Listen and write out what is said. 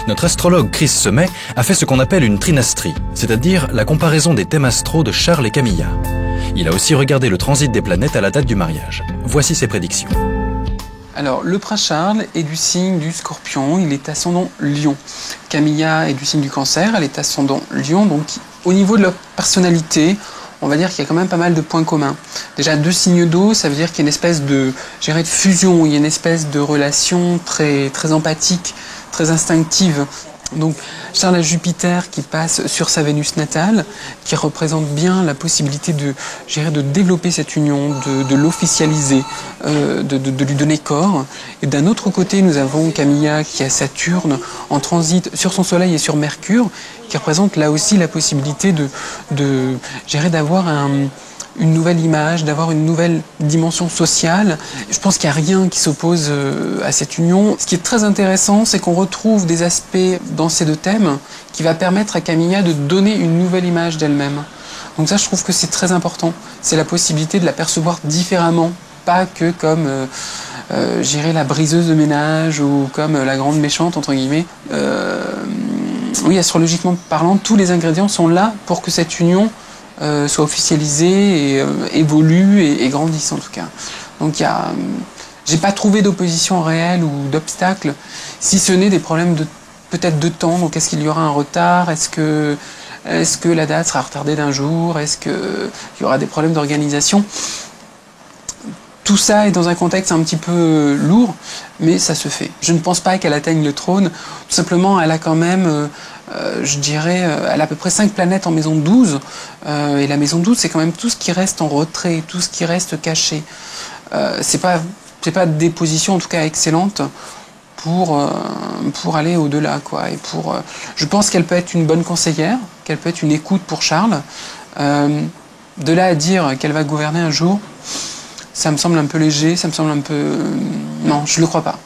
Notre astrologue Chris Semet a fait ce qu'on appelle une trinastrie, c'est-à-dire la comparaison des thèmes astro de Charles et Camilla. Il a aussi regardé le transit des planètes à la date du mariage. Voici ses prédictions. Alors, le prince Charles est du signe du Scorpion, il est ascendant Lion. Camilla est du signe du Cancer, elle est ascendant Lion, donc au niveau de leur personnalité, on va dire qu'il y a quand même pas mal de points communs. Déjà, 2 signes d'eau, ça veut dire qu'il y a une espèce de fusion, il y a une espèce de relation très empathique, très instinctive. Donc, Charles a Jupiter qui passe sur sa Vénus natale, qui représente bien la possibilité de développer cette union, de l'officialiser, de lui donner corps. Et d'un autre côté, nous avons Camilla qui a Saturne en transit sur son Soleil et sur Mercure, qui représente là aussi la possibilité d'avoir une nouvelle image, d'avoir une nouvelle dimension sociale. Je pense qu'il n'y a rien qui s'oppose à cette union. Ce qui est très intéressant, c'est qu'on retrouve des aspects dans ces 2 thèmes qui va permettre à Camilla de donner une nouvelle image d'elle-même. Donc ça, je trouve que c'est très important. C'est la possibilité de la percevoir différemment, pas que comme la briseuse de ménage ou comme la grande méchante, entre guillemets. Oui, astrologiquement parlant, tous les ingrédients sont là pour que cette union soit officialisée et évolue et grandisse en tout cas. Donc j'ai pas trouvé d'opposition réelle ou d'obstacle, si ce n'est des problèmes peut-être de temps. Donc est-ce qu'il y aura un retard? Est-ce que la date sera retardée d'un jour? Est-ce qu'il y aura des problèmes d'organisation? Tout ça est dans un contexte un petit peu lourd, mais ça se fait. Je ne pense pas qu'elle atteigne le trône. Tout simplement, elle a quand même, elle a à peu près 5 planètes en maison 12. Et la maison 12, c'est quand même tout ce qui reste en retrait, tout ce qui reste caché. C'est pas des positions, en tout cas, excellentes pour aller au-delà, quoi. Et je pense qu'elle peut être une bonne conseillère, qu'elle peut être une écoute pour Charles. De là à dire qu'elle va gouverner un jour, ça me semble un peu léger, ça me semble un peu... Non, je ne le crois pas.